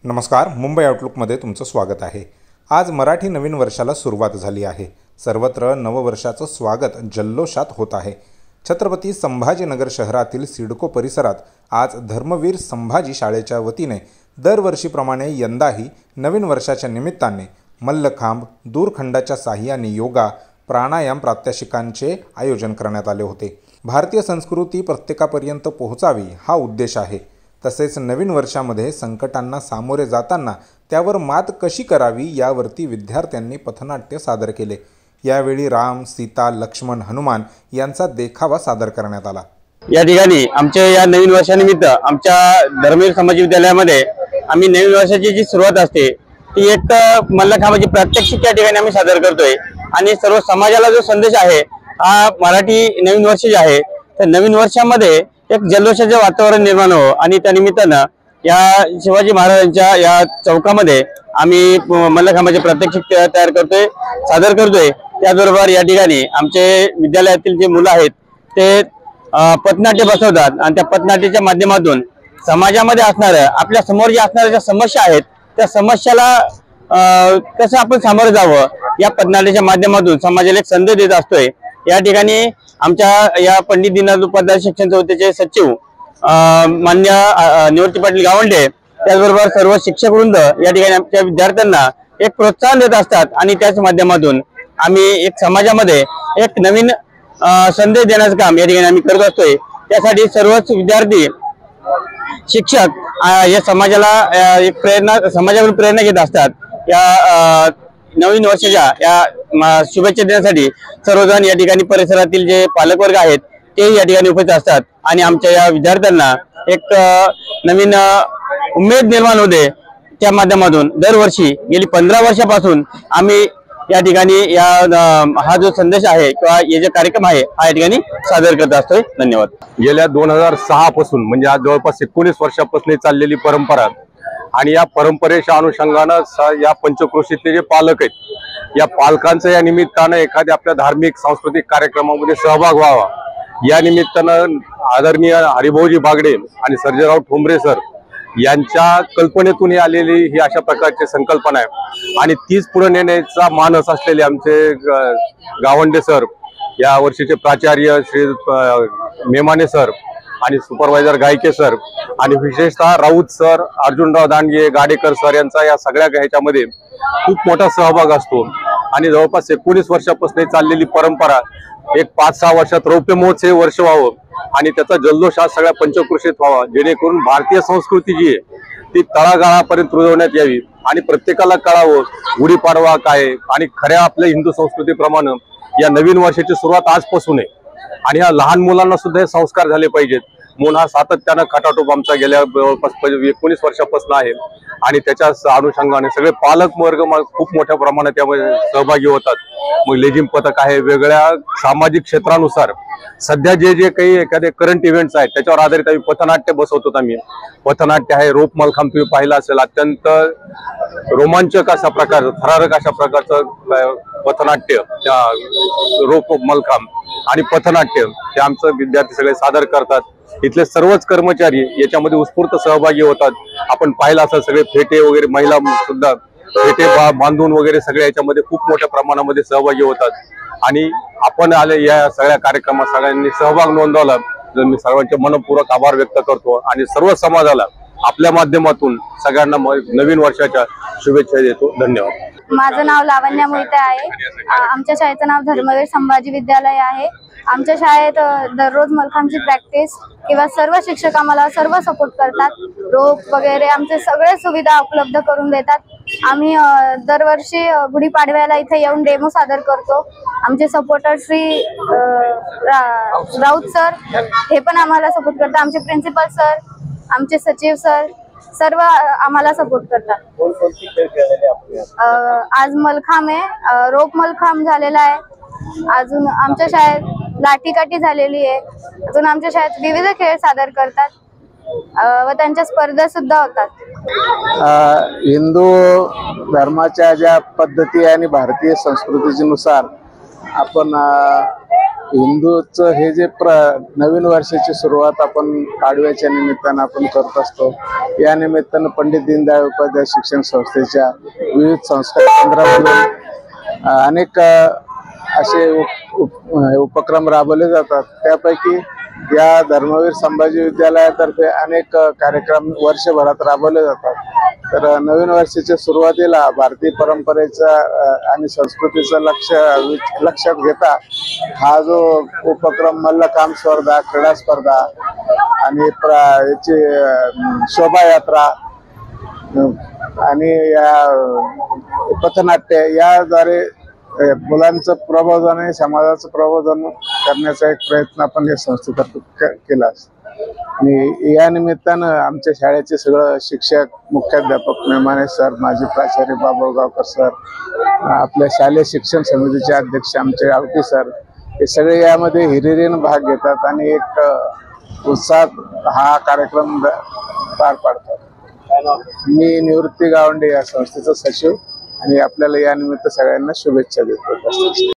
नमस्कार, मुंबई आउटलुकमध्ये तुमचं स्वागत आहे। आज मराठी नवीन वर्षाला सुरुवात झाली आहे। सर्वत्र नववर्षाचं स्वागत जल्लोषात होत आहे। छत्रपती संभाजीनगर शहरातील सिडको परिसरात आज धर्मवीर संभाजी शाळेच्या वतीने दरवर्षीप्रमाणे यंदाही नवीन वर्षाच्या निमित्ताने मल्लखांब, दूरखंडाच्या साहाय्याने योगा, प्राणायाम प्रात्यक्षिकांचे आयोजन करण्यात आले होते। भारतीय संस्कृती प्रत्येकापर्यंत पोहोचावी हा उद्देश आहे। तसेच नवीन वर्षामध्ये संकटांना सामोरे जाताना त्यावर मात कशी करावी यावरती विद्यार्थ्यांनी पथनाट्य सादर केले। यावेळी राम, सीता, लक्ष्मण, हनुमान यांचा देखावा सादर करण्यात आला। या ठिकाणी आमच्या या नवीन वर्षानिमित्त आमच्या धर्मवीर समाज विद्यालयामध्ये आम्ही नवीन वर्षाची जी सुरुवात असते ती एक मल्लखांबाची प्रात्यक्षिक या ठिकाणी आम्ही सादर करतोय आणि सर्व समाजाला जो संदेश आहे हा मराठी नवीन वर्ष जे आहे त्या नवीन वर्षामध्ये एक जल्लोषाचे वातावरण निर्माण हो आणि त्या निमित्तानं या शिवाजी महाराजांच्या या चौकामध्ये आम्ही मल्लखांबाचे प्रात्यक्षिक तयार करतोय, सादर करतोय। त्याचबरोबर या ठिकाणी आमचे विद्यालयातील जे मुलं आहेत ते पथनाट्य बसवतात आणि त्या पथनाट्याच्या माध्यमातून समाजामध्ये असणाऱ्या आपल्या समोर जे असणाऱ्या ज्या समस्या आहेत त्या समस्याला कसं आपण सामोरं जावं या पथनाट्याच्या माध्यमातून समाजाला एक संदेश देत असतोय। या ठिकाणी आमच्या या पंडित दीनदयाळ उपाध्याय शिक्षण संस्थेचे सचिव मान्य निवृत्ती पाटील गावंडे त्याचबरोबर सर्व शिक्षक वृंद या ठिकाणी आमच्या विद्यार्थ्यांना एक प्रोत्साहन देत असतात आणि त्याच माध्यमातून आम्ही एक समाजामध्ये एक नवीन संदेश देण्याचं काम या ठिकाणी आम्ही करत असतोय। त्यासाठी सर्वच विद्यार्थी, शिक्षक या समाजाला एक समाजाकडून प्रेरणा घेत असतात। या नवीन वर्षाच्या या शुभेच्छा देण्यासाठी सर्वजण या ठिकाणी परिसरातील जे पालकवर्ग आहेत ते या ठिकाणी उपस्थित असतात आणि आमच्या या विद्यार्थ्यांना एक नवीन उमेद निर्माण होते। त्या माध्यमातून दरवर्षी गेली 15 वर्षापासून आम्ही या ठिकाणी हा जो संदेश आहे किंवा हे जे कार्यक्रम आहे हा या ठिकाणी सादर करत असतोय। धन्यवाद। गेल्या 2006 पासून म्हणजे आज जवळपास 19 वर्षापासून चाललेली परंपरा आणि या परंपरेच्या अनुषंगाने या पंचक्रोशीतले जे पालक आहेत या पालकांच्या या निमित्तानं एखाद्या आपल्या धार्मिक सांस्कृतिक कार्यक्रमामध्ये सहभाग व्हावा या निमित्तानं आदरणीय हरिभाऊजी बागडे आणि सर्जेराव ठोंबरे सर यांच्या कल्पनेतून आलेली ही अशा प्रकारची संकल्पना आहे आणि तीच पुढे नेण्याचा मानस असलेले आमचे गावंडे सर, या वर्षीचे प्राचार्य श्री मेमाने सर आणि सुपरवायझर गायके सर आणि विशेषतः राऊत सर, अर्जुनराव दांडगे, गाडेकर सर यांचा या सगळ्या ह्याच्यामध्ये खूप मोठा सहभाग असतो आणि जवळपास 19 वर्षापासून चाललेली परंपरा एक 5-6 वर्षात रौप्य महोत्सव वर्ष व्हावं आणि त्याचा जल्लोष हा सगळ्या पंचक्रोशीत व्हावा, जेणेकरून भारतीय संस्कृती जी आहे ती तळागाळापर्यंत रुजवण्यात यावी आणि प्रत्येकाला कळावं गुढीपाडवा काय आणि खऱ्या आपल्या हिंदू संस्कृतीप्रमाणे या नवीन वर्षाची सुरुवात आजपासून आहे आणि ह्या लहान मुलांना सुद्धा हे संस्कार झाले पाहिजेत म्हणून हा सातत्यानं खटाटोप आमचा गेल्या जवळपास 19 वर्षापासून आहे आणि त्याच्या अनुषंगाने सगळे पालक वर्ग खूप मोठ्या प्रमाणात त्यामध्ये सहभागी होतात। मग लेझिम पथक आहे, वेगळ्या सामाजिक क्षेत्रानुसार सध्या जे काही एखादे करंट इव्हेंट्स आहेत त्याच्यावर आधारित आम्ही पथनाट्य बसवतो। आम्ही पथनाट्य आहे, रोप मलखांब तुम्ही पाहिला असेल, अत्यंत रोमांचक अशा प्रकार, थरारक अशा प्रकारचं पथनाट्य, रोप मलखांब आणि पथनाट्य हे आमचं विद्यार्थी सगळे सादर करतात। इथले सर्वच कर्मचारी याच्यामध्ये उत्स्फूर्त सहभागी होतात। आपण पाहिलं असं सगळे फेटे वगैरे, महिला सुद्धा फेटे बांधून वगैरे सगळे याच्यामध्ये खूप मोठ्या प्रमाणामध्ये सहभागी होतात आणि आपण आले या सगळ्या कार्यक्रमात सगळ्यांनी सहभाग नोंदवला तर मी सर्वांचे मनपूर्वक आभार व्यक्त करतो आणि सर्व समाजाला आपल्या माध्यमातून सगळ्यांना नवीन वर्षाच्या शुभेच्छा देतो। धन्यवाद। माझं नाव लावण्य मोहिते आहे। आमच्या शाळेचं नाव धर्मवीर संभाजी विद्यालय आहे। आमच्या शाळेत दररोज मलखांबची प्रॅक्टिस किंवा सर्व शिक्षक आम्हाला सर्व सपोर्ट करतात, रोप वगैरे आमचे सगळे सुविधा उपलब्ध करून देतात। आम्ही दरवर्षी गुढीपाडव्याला इथे येऊन डेमो सादर करतो। आमचे सपोर्टर श्री राऊत सर हे पण आम्हाला सपोर्ट करतात। आमचे प्रिन्सिपल सर, आमचे सचिव सर सर्व आम्हाला सपोर्ट करतात। आज मलखांब आहे, रोप मलखांब झालेला आहे, अजून आमच्या शाळेत लाठीकाठी झालेली आहे, अजून आमच्या शाळेत विविध खेळ सादर करतात व त्यांच्या स्पर्धा सुद्धा होतात। हिंदू धर्माच्या ज्या पद्धती आणि भारतीय संस्कृतीनुसार आपण हिंदूचं हे जे नवीन वर्षाची सुरुवात आपण पाडव्याच्या निमित्तानं आपण करत असतो या निमित्तानं पंडित दीनदयाळ उपाध्याय शिक्षण संस्थेच्या विविध संस्कार केंद्रामधून अनेक असे उपक्रम राबवले जातात। त्यापैकी या धर्मवीर संभाजी विद्यालयातर्फे अनेक कार्यक्रम वर्षभरात राबवले जातात। तर नवीन वर्षाच्या सुरुवातीला भारतीय परंपरेचा आणि संस्कृतीचं लक्षात घेता हा जो उपक्रम मल्लखांब स्पर्धा, क्रीडा स्पर्धा आणि याची शोभायात्रा आणि या पथनाट्य याद्वारे मुलांचं प्रबोधन आणि समाजाचं प्रबोधन करण्याचा एक प्रयत्न आपण या संस्थेतर्फे केला। आणि या निमित्तानं आमच्या शाळेचे सगळं शिक्षक, मुख्याध्यापक मेमाने सर, माजी प्राचार्य बाबुळगावकर सर, आपल्या शालेय शिक्षण समितीचे अध्यक्ष आमचे आवटी सर, हे सगळे यामध्ये हिरिरीनं भाग घेतात आणि एक उत्साहात हा कार्यक्रम पार पाडतात। मी निवृत्ती गावंडे या संस्थेचा सचिव आणि आपल्याला या निमित्त सगळ्यांना शुभेच्छा देतो।